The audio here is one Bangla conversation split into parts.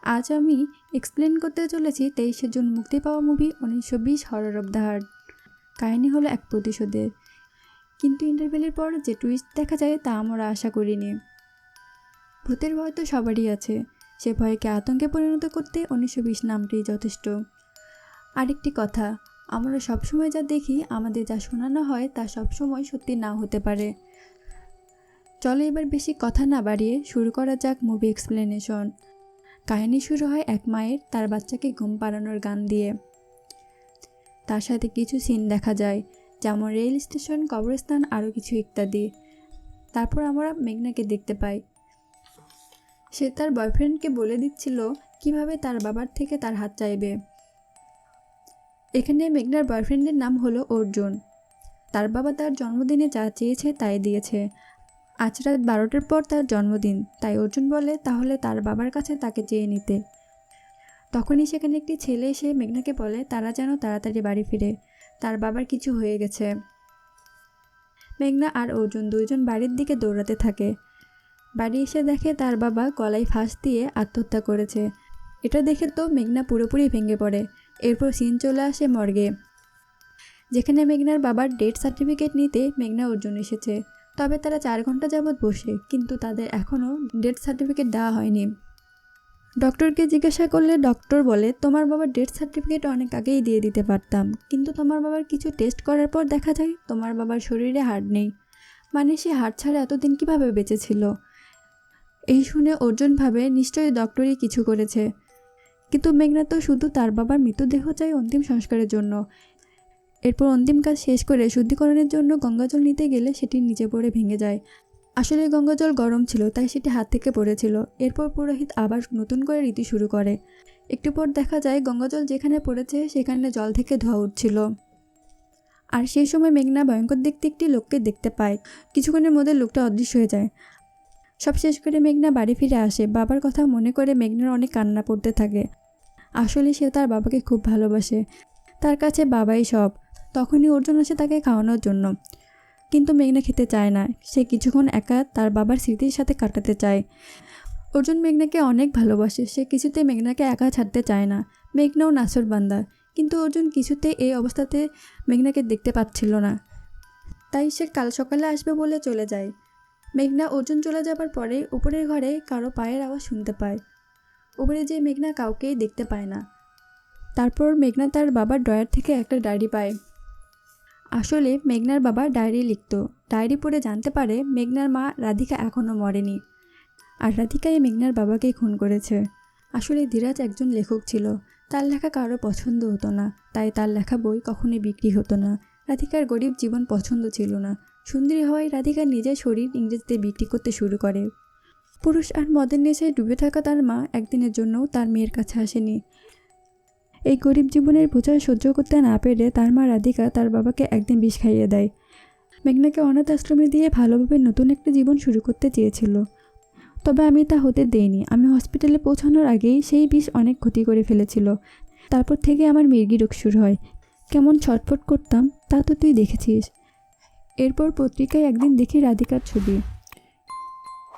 আজ আমি এক্সপ্লেন করতে চলেছি 23শে জুন মুক্তি পাওয়া movie 1920 horror of the heart. কাহিনী হলো এক প্রতিশোধের, কিন্তু ইন্টারভেলের পর যে টুইস্ট দেখা যায় তা আমরা আশা করিনি। ভূতের ভয় তো সবারই আছে, সে ভয়কে আতঙ্কে পরিণত করতে 1920 নামটি যথেষ্ট। আরেকটি কথা, আমরা সবসময় যা দেখি, আমাদের যা শোনানো হয় তা সবসময় সত্যি নাও হতে পারে। চলো এবার বেশি কথা না বাড়িয়ে শুরু করা যাক মুভি এক্সপ্লেনেশন। কাহিনী শুরু হয় এক মায়ের তার বাচ্চাকে ঘুম পাড়ানোর গান দিয়ে। তার সাথে কিছু সিন দেখা যায়, যেমন রেল স্টেশন, কবরস্থান, আরও কিছু ইত্যাদি। তারপর আমরা মেঘনাকে দেখতে পাই। সে তার বয়ফ্রেন্ডকে বলে দিচ্ছিল কিভাবে তার বাবার থেকে তার হাত চাইবে। এখানে মেঘনার বয়ফ্রেন্ডের নাম হলো অর্জুন। তার বাবা তার জন্মদিনে যা চেয়েছে তাই দিয়েছে। আজ রাত 12টার পর তার জন্মদিন, তাই অর্জুন বলে তাহলে তার বাবার কাছে তাকে চেয়ে নিতে। তখনই সেখানে একটি ছেলে এসে মেঘনাকে বলে তারা যেন তাড়াতাড়ি বাড়ি ফিরে, তার বাবার কিছু হয়ে গেছে। মেঘনা আর অর্জুন দুইজন বাড়ির দিকে দৌড়াতে থাকে। বাড়ি এসে দেখে তার বাবা গলায় ফাঁস দিয়ে আত্মহত্যা করেছে। এটা দেখে তো মেঘনা পুরোপুরি ভেঙে পড়ে। এরপর সিন চলে আসে মর্গে, যেখানে মেঘনার বাবার ডেথ সার্টিফিকেট নিতে মেঘনা অর্জুন এসেছে। তবে তারা 4 ঘন্টা যাবৎ বসে, কিন্তু তাদের এখনও ডেথ সার্টিফিকেট দেওয়া হয়নি। ডক্টরকে জিজ্ঞাসা করলে ডক্টর বলে তোমার বাবার ডেথ সার্টিফিকেট অনেক আগেই দিয়ে দিতে পারতাম, কিন্তু তোমার বাবার কিছু টেস্ট করার পর দেখা যায় তোমার বাবার শরীরে হাড় নেই। মানে সে হাড় ছাড়া এতদিন কীভাবে বেঁচে ছিল? এই শুনে অর্জুন ভাবে নিশ্চয়ই ডক্টরই কিছু করেছে। কিন্তু মেঘনা তো শুধু তার বাবার মৃতদেহ চাই অন্তিম সংস্কারের জন্য। এরপর অন্তিম কাজ শেষ করে শুদ্ধিকরণের জন্য গঙ্গাজল নিতে গেলে সেটি নিচে পড়ে ভেঙে যায়। আসলে গঙ্গাজল গরম ছিল, তাই সেটি হাত থেকে পড়েছিল। এরপর পুরোহিত আবার নতুন করে রীতি শুরু করে। একটু পর দেখা যায় গঙ্গাজল যেখানে পড়েছে সেখানে জল থেকে ধোঁয়া উঠছিল। আর সেই সময় মেঘনা ভয়ঙ্কর দেখতে একটি লোককে দেখতে পায়। কিছুক্ষণের মধ্যে লোকটা অদৃশ্য হয়ে যায়। সব শেষ করে মেঘনা বাড়ি ফিরে আসে। বাবার কথা মনে করে মেঘনার অনেক কান্না পড়তে থাকে। আসলে সে তার বাবাকে খুব ভালোবাসে, তার কাছে বাবাই সব। তখনই অর্জুন আসে তাকে খাওয়ানোর জন্য, কিন্তু মেঘনা খেতে চায় না। সে কিছুক্ষণ একা তার বাবার স্মৃতির সাথে কাটাতে চায়। অর্জুন মেঘনাকে অনেক ভালোবাসে, সে কিছুতে মেঘনাকে একা ছাড়তে চায় না। মেঘনাও নাছোড়বান্দা, কিন্তু অর্জুন কিছুতে এই অবস্থাতে মেঘনাকে দেখতে পাচ্ছিল না, তাই সে কাল সকালে আসবে বলে চলে যায়। মেঘনা অর্জুন চলে যাবার পরে উপরের ঘরে কারো পায়ের আওয়াজ শুনতে পায়। উপরে যে মেঘনা কাউকেই দেখতে পায় না। তারপর মেঘনা তার বাবার ড্রয়ার থেকে একটা ডায়েরি পায়। আসলে মেঘনার বাবা ডায়েরি লিখত। ডায়েরি পড়ে জানতে পারে মেঘনার মা রাধিকা এখনও মরেনি, আর রাধিকাই মেঘনার বাবাকেই খুন করেছে। আসলে ধীরাজ একজন লেখক ছিল, তার লেখা কারো পছন্দ হতো না, তাই তার লেখা বই কখনোই বিক্রি হতো না। রাধিকার গরিব জীবন পছন্দ ছিল না। সুন্দরী হওয়ায় রাধিকার নিজের শরীর ইংরেজিতে বিক্রি করতে শুরু করে। পুরুষ আর মদের নেশায় ডুবে থাকা তার মা একদিনের জন্যও তার মেয়ের কাছে আসেনি। এই গরিব জীবনের বোঝা সহ্য করতে না পেরে তার মা রাধিকা তার বাবাকে একদিন বিষ খাইয়ে দেয়। মেঘনাকে অনাথ আশ্রমে দিয়ে ভালোভাবে নতুন একটা জীবন শুরু করতে চেয়েছিল, তবে আমি তা হতে দেইনি। আমি হসপিটালে পৌঁছানোর আগেই সেই বিষ অনেক ক্ষতি করে ফেলেছিল। তারপর থেকে আমার মির্গি রোগ শুরু হয়। কেমন ছটফট করতাম তা তো তুই দেখেছিস। এরপর পত্রিকায় একদিন দেখি রাধিকার ছবি।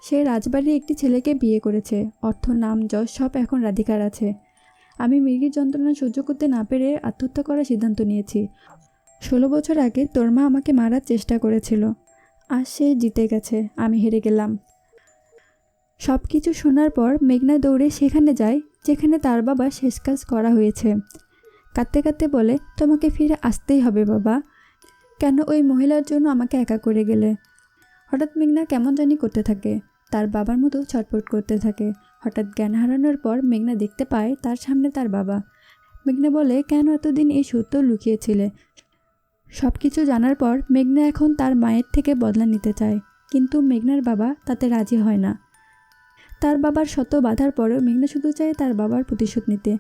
সে রাজবাড়ির একটি ছেলেকে বিয়ে করেছে। অর্থ, নাম, যশ সব এখন রাধিকার আছে। আমি মির্গির যন্ত্রণা সহ্য করতে না পেরে আত্মহত্যা করার সিদ্ধান্ত নিয়েছি। 16 বছর আগে তোর মা আমাকে মারার চেষ্টা করেছিল, আর সে জিতে গেছে, আমি হেরে গেলাম। সব কিছু শোনার পর মেঘনা দৌড়ে সেখানে যায় যেখানে তার বাবা শেষ কাজ করা হয়েছে। কাঁদতে কাঁদতে বলে তোমাকে ফিরে আসতেই হবে বাবা, কেন ওই মহিলার জন্য আমাকে একা করে গেলে। হঠাৎ মেঘনা কেমন জানি করতে থাকে, তার বাবার মতো ছটফট করতে থাকে। হঠাৎ জ্ঞান হারানোর পর মেঘনা দেখতে পায় তার সামনে তার বাবা। মেঘনা বলে কেন এতদিন এই সত্য লুকিয়েছিলে। সব কিছু জানার পর মেঘনা এখন তার মায়ের থেকে বদলা নিতে চায়, কিন্তু মেঘনার বাবা তাতে রাজি হয় না। তার বাবার শত বাধার পরেও মেঘনা শুধু চায় তার বাবার প্রতিশোধ নিতে।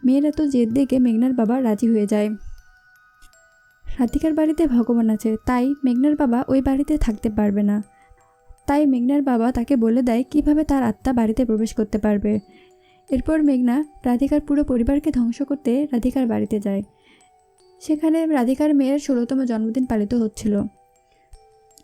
মেয়ের এত জেদ দেখে মেঘনার বাবা রাজি হয়ে যায়। রাধিকার বাড়িতে ভগবান আছে, তাই মেঘনার বাবা ওই বাড়িতে থাকতে পারবে না। তাই মেঘনার বাবা তাকে বলে দেয় কিভাবে তার আত্মা বাড়িতে প্রবেশ করতে পারবে। এরপর মেঘনা রাধিকার পুরো পরিবারকে ধ্বংস করতে রাধিকার বাড়িতে যায়। সেখানে রাধিকার মেয়ের 16তম জন্মদিন পালিত হচ্ছিল।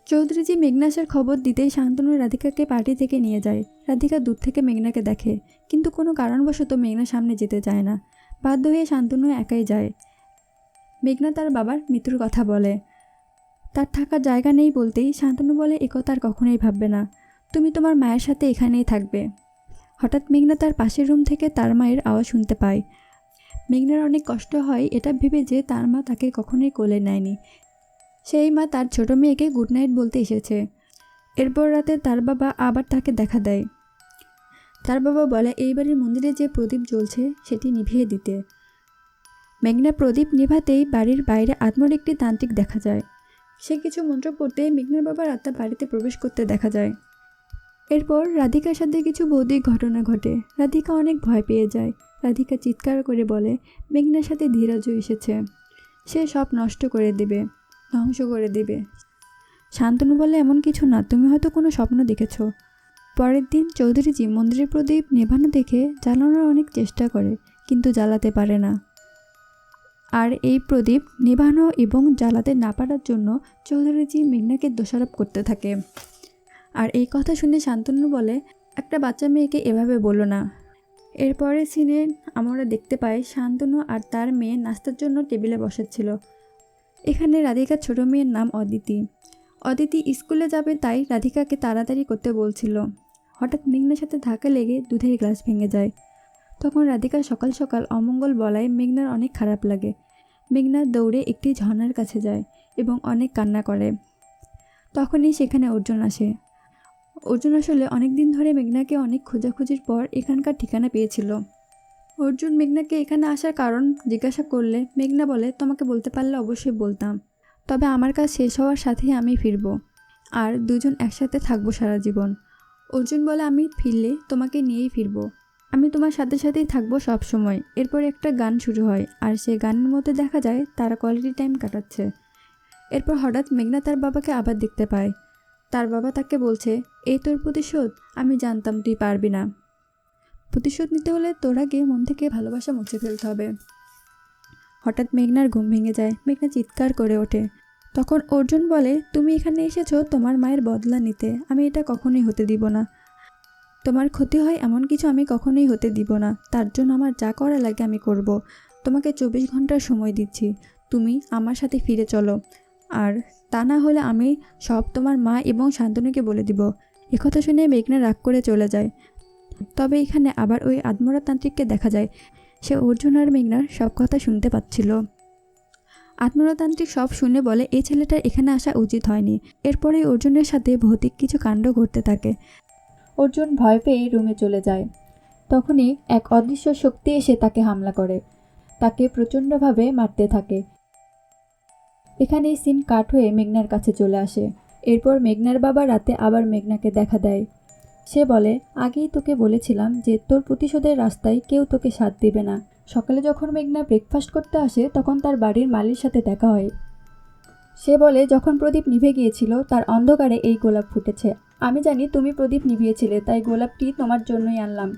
চৌধুরীজি মেঘনা আসার খবর দিতেই শান্তনু রাধিকাকে পার্টি থেকে নিয়ে যায়। রাধিকা দূর থেকে মেঘনাকে দেখে, কিন্তু কোনো কারণবশত মেঘনা সামনে যেতে চায় না। বাধ্য হয়ে শান্তনু একাই যায়। মেঘনা তার বাবার মৃত্যুর কথা বলে। তার থাকার জায়গা নেই বলতেই শান্তনু বলে, একথা আর কখনোই ভাববে না, তুমি তোমার মায়ের সাথে এখানেই থাকবে। হঠাৎ মেঘনা তার পাশের রুম থেকে তার মায়ের আওয়াজ শুনতে পায়। মেঘনার অনেক কষ্ট হয় এটা ভেবে যে তার মা তাকে কখনোই কোলে নেয়নি। সেই মা তার ছোট মেয়েকে গুড নাইট বলতে এসেছে। এরপর রাতে তার বাবা আবার তাকে দেখা দেয়। তার বাবা বলে এই বাড়ির মন্দিরে যে প্রদীপ জ্বলছে সেটি নিভিয়ে দিতে। মেঘনা প্রদীপ নিভাতেই বাড়ির বাইরে আত্মর একটি তান্ত্রিক দেখা যায়। সে কিছু মন্ত্র পড়তে মেঘনার বাবার আত্মা বাড়িতে প্রবেশ করতে দেখা যায়। এরপর রাধিকার সাথে কিছু ভৌতিক ঘটনা ঘটে। রাধিকা অনেক ভয় পেয়ে যায়। রাধিকা চিৎকার করে বলে মেঘনার সাথে ধীরাজও এসেছে, সে সব নষ্ট করে দেবে, ধ্বংস করে দেবে। শান্তনু বলে এমন কিছু না, তুমি হয়তো কোনো স্বপ্ন দেখেছ। পরের দিন চৌধুরীজি মন্দিরের প্রদীপ নেভানো দেখে জ্বালানোর অনেক চেষ্টা করে, কিন্তু জ্বালাতে পারে না। আর এই প্রদীপ নেভানো এবং জ্বালাতে না পারার জন্য চৌধুরীজি মেঘনাকে দোষারোপ করতে থাকে। আর এই কথা শুনে শান্তনু বলে একটা বাচ্চা মেয়েকে এভাবে বলো না। এরপরে সিনে আমরা দেখতে পাই শান্তনু আর তার মেয়ে নাস্তার জন্য টেবিলে বসাচ্ছিল। এখানে রাধিকার ছোট মেয়ের নাম অদিতি। অদিতি স্কুলে যাবে তাই রাধিকাকে তাড়াতাড়ি করতে বলছিল। হঠাৎ মেঘনার সাথে ধাক্কা লেগে দুধের গ্লাস ভেঙে যায়। তখন রাধিকা সকাল সকাল অমঙ্গল বলায় মেঘনার অনেক খারাপ লাগে। মেঘনা দৌড়ে একটি ঝর্ণার কাছে যায় এবং অনেক কান্না করে। তখনই সেখানে অর্জুন আসে। অর্জুন আসলে অনেক দিন ধরে মেঘনাকে অনেক খোঁজাখুঁজির পর এখানকার ঠিকানা পেয়েছিল। অর্জুন মেঘনাকে এখানে আসার কারণ জিজ্ঞাসা করলে মেঘনা বলে তোমাকে বলতে পারলে অবশ্যই বলতাম, তবে আমার কাজ শেষ হওয়ার সাথেই আমি ফিরব, আর দুজন একসাথে থাকবো সারা জীবন। অর্জুন বলে আমি ফিরলে তোমাকে নিয়েই ফিরব, আমি তোমার সাথে সাথেই থাকবো সব সময়। এরপর একটা গান শুরু হয় আর সেই গানের মধ্যে দেখা যায় তারা কোয়ালিটি টাইম কাটাচ্ছে। এরপর হঠাৎ মেঘনা তার বাবাকে আবার দেখতে পায়। তার বাবা তাকে বলছে এই তোর প্রতিশোধ, আমি জানতাম তুই পারবি না। প্রতিশোধ নিতে হলে তোর আগে মন থেকে ভালোবাসা মুছে ফেলতে হবে। হঠাৎ মেঘনার ঘুম ভেঙে যায়। মেঘনা চিৎকার করে ওঠে। তখন অর্জুন বলে তুমি এখানে এসেছো তোমার মায়ের বদলা নিতে, আমি এটা কখনোই হতে দিব না। তোমার ক্ষতি হয় এমন কিছু আমি কখনোই হতে দিব না, তার জন্য আমার যা করা লাগে আমি করব। তোমাকে 24 ঘন্টার সময় দিচ্ছি, তুমি আমার সাথে ফিরে চলো, আর তা না হলে আমি সব তোমার মা এবং শান্তনুকে বলে দিব। একথা শুনে মেঘনা রাগ করে চলে যায়। তবে এখানে আবার ওই আদমরা তান্ত্রিককে দেখা যায়। সে অর্জুন আর মেঘনার সব কথা শুনতে পাচ্ছিল। আত্মরতান্ত্রিক সব শুনে বলে এই ছেলেটার এখানে আসা উচিত হয়নি। এরপরে অর্জুনের সাথে ভৌতিক কিছু কাণ্ড ঘটতে থাকে। অর্জুন ভয় পেয়ে রুমে চলে যায়। তখনই এক অদৃশ্য শক্তি এসে তাকে হামলা করে, তাকে প্রচণ্ডভাবে মারতে থাকে। এখানেই সিন কাট হয়ে মেঘনার কাছে চলে আসে। এরপর মেঘনার বাবা রাতে আবার মেঘনাকে দেখা দেয়। সে বলে আগেই তোকে বলেছিলাম যে তোর প্রতিশোধের রাস্তায় কেউ তোকে সাথ দেবে না। সকালে যখন মেঘনা ব্রেকফাস্ট করতে আসে তখন তার বাড়ির মালির সাথে দেখা হয়। সে বলে যখন প্রদীপ নিভে গিয়েছিল তার অন্ধকারে এই গোলাপ ফুটেছে, আমি জানি তুমি প্রদীপ নিভিয়েছিলে, তাই গোলাপটি তোমার জন্যই আনলাম।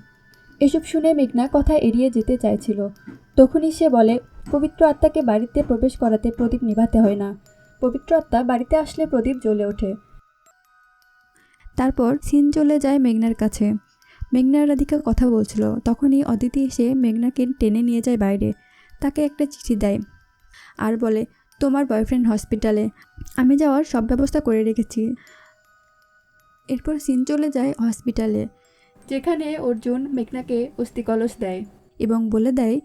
এসব শুনে মেঘনা কথা এড়িয়ে যেতে চাইছিল। তখনই সে বলে পবিত্র আত্মাকে বাড়িতে প্রবেশ করাতে প্রদীপ নিভাতে হয় না, পবিত্র আত্মা বাড়িতে আসলে প্রদীপ জ্বলে ওঠে। তারপর সিন চলে যায় মেঘনার কাছে। মেঘনা রাধিকা কথা বলছিল, তখনই অদিতি এসে মেঘনাকে টেনে নিয়ে যায় বাইরে। তাকে একটা চিঠি দেয় আর বলে তোমার বয়ফ্রেন্ড হসপিটালে, আমি যাওয়ার সব ব্যবস্থা করে রেখেছি। এরপর সিন চলে যায় হসপিটালে, যেখানে অর্জুন মেঘনাকে অস্থি কলস দেয় এবং বলে দেয়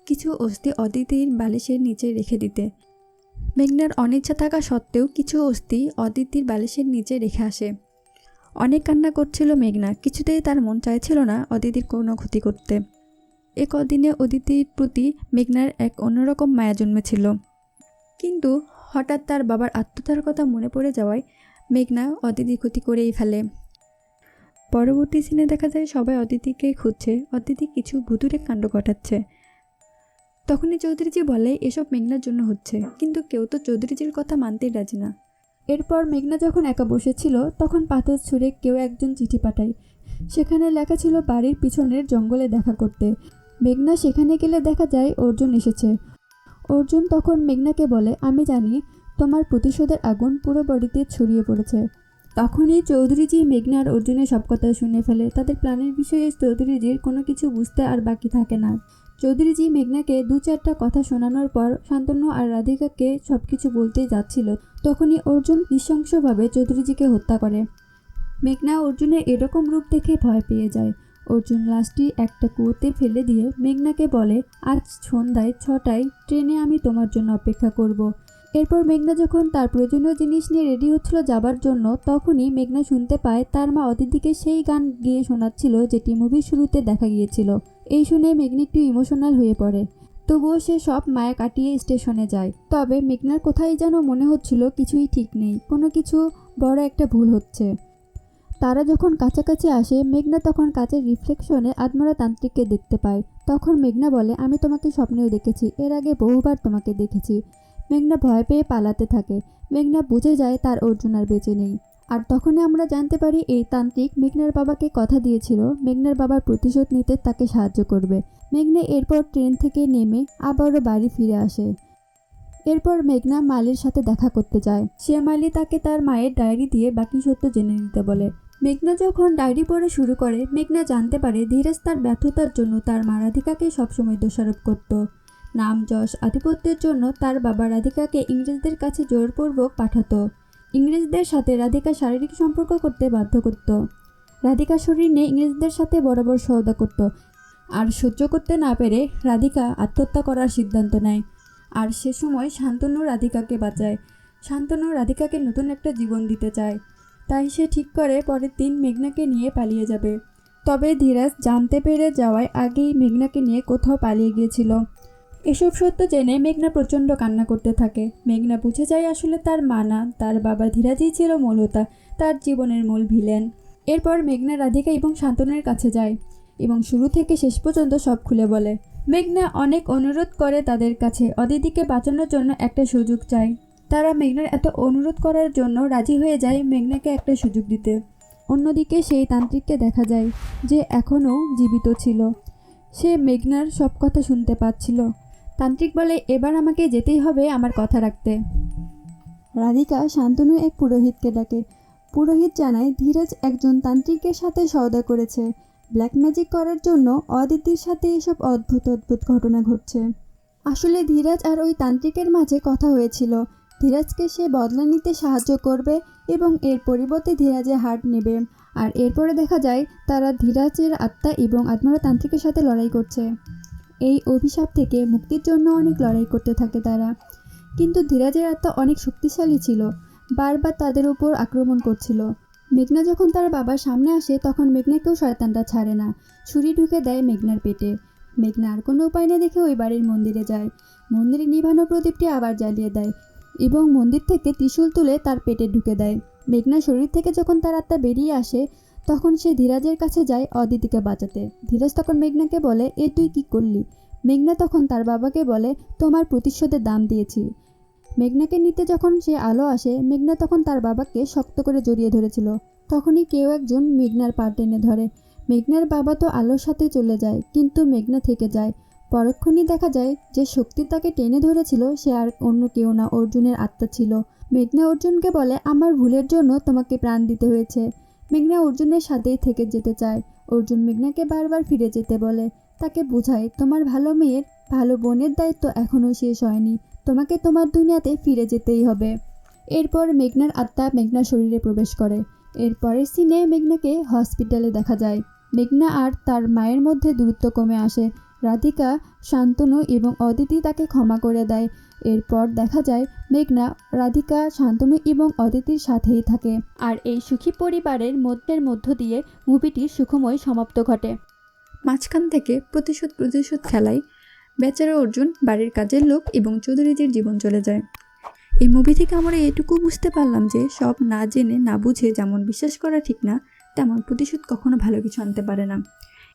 কিছু অস্থি অদিতির বালিশের নিচে রেখে দিতে। মেঘনার অনিচ্ছা থাকা সত্ত্বেও কিছু অস্থি অদিতির বালিশের নিচে রেখে আসে। অনেক কান্না করছিল মেঘনা, কিছুতেই তার মন চাইছিল না অদিতির কোনো ক্ষতি করতে। এ কদিনে অদিতির প্রতি মেঘনার এক অন্যরকম মায়া জন্মেছিল, কিন্তু হঠাৎ তার বাবার আত্মহত্যার কথা মনে পড়ে যাওয়ায় মেঘনা অদিতির ক্ষতি করেই ফেলে। পরবর্তী সিনে দেখা যায় সবাই অদিতিকে খুঁজছে, অদিতি কিছু ভুতুড়ে কাণ্ড ঘটাচ্ছে। তখনই চৌধুরীজি বলে এসব মেঘনার জন্য হচ্ছে, কিন্তু কেউ তো চৌধুরীজির কথা মানতেই রাজি না। এরপর মেঘনা যখন একা বসেছিল তখন পাথর ছুঁড়ে কেউ একজন চিঠি পাঠায়। সেখানে লেখা ছিল বাড়ির পিছনের জঙ্গলে দেখা করতে। মেঘনা সেখানে গেলে দেখা যায় অর্জুন এসেছে। অর্জুন তখন মেঘনাকে বলে আমি জানি তোমার প্রতিশোধের আগুন পুরো বডিতে ছড়িয়ে পড়েছে। তখনই চৌধুরীজি মেঘনা আর অর্জুনের সব কথা শুনে ফেলে। তাদের প্ল্যানের বিষয়ে চৌধুরীজির কোনো কিছু বুঝতে আর বাকি থাকে না। চৌধুরীজি মেঘনাকে 2-4টা কথা শোনানোর পর শান্তনু আর রাধিকাকে সব কিছু বলতেই যাচ্ছিল, তখনই অর্জুন নৃশংসভাবে চৌধুরীজিকে হত্যা করে। মেঘনা অর্জুনের এরকম রূপ দেখে ভয় পেয়ে যায়। অর্জুন লাশটি একটা কুয়োতে ফেলে দিয়ে মেঘনাকে বলে, আজ সন্ধ্যায় 6টায় ট্রেনে আমি তোমার জন্য অপেক্ষা করব। এরপর মেঘনা যখন তার প্রয়োজনীয় জিনিস নিয়ে রেডি হচ্ছিল যাবার জন্য, তখনই মেঘনা শুনতে পায় তার মা অদিতিকে সেই গান গেয়ে শোনাচ্ছিল যেটি মুভির শুরুতে দেখা গিয়েছিল। এই শুনে মেঘনা একটু ইমোশনাল হয়ে পড়ে। তবুও সে সব মায়া কাটিয়ে স্টেশনে যায়। তবে মেঘনার কোথায় যেন মনে হচ্ছিল কিছুই ঠিক নেই, কোনো কিছু বড় একটা ভুল হচ্ছে। তারা যখন কাছাকাছি আসে, মেঘনা তখন কাচের রিফ্লেকশনে আদমরা তান্ত্রিককে দেখতে পায়। তখন মেঘনা বলে, আমি তোমাকে স্বপ্নেও দেখেছি, এর আগে বহুবার তোমাকে দেখেছি। মেঘনা ভয় পেয়ে পালাতে থাকে। মেঘনা বুঝে যায় তার অর্জুন আর বেঁচে নেই। আর তখনই আমরা জানতে পারি এই তান্ত্রিক মেঘনার বাবাকে কথা দিয়েছিল মেঘনার বাবার প্রতিশোধ নিতে তাকে সাহায্য করবে। মেঘনা এরপর ট্রেন থেকে নেমে আবারও বাড়ি ফিরে আসে। এরপর মেঘনা মালির সাথে দেখা করতে যায়। সে মালি তাকে তার মায়ের ডায়েরি দিয়ে বাকি সত্য জেনে নিতে বলে। মেঘনা যখন ডায়েরি পড়া শুরু করে, মেঘনা জানতে পারে ধীরাজ তার ব্যর্থতার জন্য তার মা রাধিকাকে সবসময় দোষারোপ করত। নাম যশ আধিপত্যের জন্য তার বাবা রাধিকাকে ইংরেজদের কাছে জোরপূর্বক পাঠাতো। ইংরেজদের সাথে রাধিকা শারীরিক সম্পর্ক করতে বাধ্য করত। রাধিকা শরীর নিয়ে ইংরেজদের সাথে বরাবর সওদা করত। আর সহ্য করতে না পেরে রাধিকা আত্মহত্যা করার সিদ্ধান্ত নেয়। আর সে সময় শান্তনু রাধিকাকে বাঁচায়। শান্তনু রাধিকাকে নতুন একটা জীবন দিতে চায়, তাই সে ঠিক করে পরের দিন মেঘনাকে নিয়ে পালিয়ে যাবে। তবে ধীরাজ জানতে পেরে যাওয়ায় আগেই মেঘনাকে নিয়ে কোথাও পালিয়ে গিয়েছিল। এসব সত্য জেনে মেঘনা প্রচণ্ড কান্না করতে থাকে। মেঘনা বুঝে যায় আসলে তার মা না, তার বাবা ধীরাজই ছিল মূলতা তার জীবনের মূল ভিলেন। এরপর মেঘনা রাধিকা এবং শান্তনুর কাছে যায় এবং শুরু থেকে শেষ পর্যন্ত সব খুলে বলে। মেঘনা অনেক অনুরোধ করে তাদের কাছে, অদিতিকে বাঁচানোর জন্য একটা সুযোগ চায়। তারা মেঘনার এত অনুরোধ করার জন্য রাজি হয়ে যায় মেঘনাকে একটা সুযোগ দিতে। অন্যদিকে সেই তান্ত্রিককে দেখা যায় যে এখনও জীবিত ছিল। সে মেঘনার সব কথা শুনতে পাচ্ছিল। তান্ত্রিক বলে, এবার আমাকে যেতেই হবে আমার কথা রাখতে। রাধিকা শান্তনু এক পুরোহিতকে ডাকে। পুরোহিত জানায় ধীরাজ একজন তান্ত্রিকের সাথে সওদা করেছে। ব্ল্যাক ম্যাজিক করার জন্য অদিতির সাথে এসব অদ্ভুত অদ্ভুত ঘটনা ঘটছে। আসলে ধীরাজ আর ওই তান্ত্রিকের মাঝে কথা হয়েছিল, ধীরাজকে সে বদলা নিতে সাহায্য করবে এবং এর পরিবর্তে ধীরাজের হার্ট নেবে। আর এরপরে দেখা যায় তারা ধীরাজের আত্মা এবং আত্মারা তান্ত্রিকের সাথে লড়াই করছে। এই অভিশাপ থেকে মুক্তির জন্য অনেক লড়াই করতে থাকে তারা। কিন্তু ধীরাজের আত্মা অনেক শক্তিশালী ছিল, বারবার তাদের উপর আক্রমণ করছিল। মেঘনা যখন তার বাবার সামনে আসে, তখন মেঘনাকেও শয়তানটা ছাড়ে না, ছুরি ঢুকে দেয় মেঘনার পেটে। মেঘনা আর কোনো উপায় না দেখে ওই বাড়ির মন্দিরে যায়। মন্দিরে নিভানো প্রদীপটি আবার জ্বালিয়ে দেয় এবং মন্দির থেকে ত্রিশূল তুলে তার পেটে ঢুকে দেয়। মেঘনা শরীর থেকে যখন তার আত্মা বেরিয়ে আসে, তখন সে ধীরাজের কাছে যায় অদিতিকে বাঁচাতে। ধীরাজ তখন মেঘনাকে বলে, এ তুই কি করলি? মেঘনা তখন তার বাবাকে বলে, তোমার প্রতিশোধের দাম দিয়েছি। মেঘনাকে নিতে যখন সে আলো আসে, মেঘনা তখন তার বাবাকে শক্ত করে জড়িয়ে ধরেছিল। তখনই কেউ একজন মেঘনার পা টেনে ধরে। মেঘনার বাবা তো আলোর সাথে চলে যায়, কিন্তু মেঘনা থেকে যায়। পরক্ষণেই দেখা যায় যে শক্তি তাকে টেনে ধরেছিল সে আর অন্য কেউ না, অর্জুনের আত্মা ছিল। মেঘনা অর্জুনকে বলে, আমার ভুলের জন্য তোমাকে প্রাণ দিতে হয়েছে। মেঘনা অর্জুনের সাথেই থেকে যেতে চায়। অর্জুন মেঘনাকে বারবার ফিরে যেতে বলে, তাকে বোঝায় তোমার ভালো মেয়ের ভালো বোনের দায়িত্ব এখনও শেষ হয়নি, তোমাকে তোমার দুনিয়াতে ফিরে যেতেই হবে। এরপর মেঘনার আত্মা মেঘনার শরীরে প্রবেশ করে। এরপরের সিনে মেঘনাকে হসপিটালে দেখা যায়। মেঘনা আর তার মায়ের মধ্যে দূরত্ব কমে আসে। রাধিকা, শান্তনু এবং অদিতি তাকে ক্ষমা করে দেয়। এরপর দেখা যায় মেঘনা রাধিকা, শান্তনু এবং অদিতির সাথেই থাকে। আর এই সুখী পরিবারের মধ্য দিয়ে মুভিটির সুখময় সমাপ্ত ঘটে। মাঝখান থেকে প্রতিশোধ খেলায় বেচারা অর্জুন, বাড়ির কাজের লোক এবং চৌধুরীজির জীবন চলে যায়। এই মুভি থেকে আমরা এটুকু বুঝতে পারলাম যে সব না জেনে না বুঝে যেমন বিশ্বাস করা ঠিক না, তেমন প্রতিশোধ কখনো ভালো কিছু আনতে পারে না।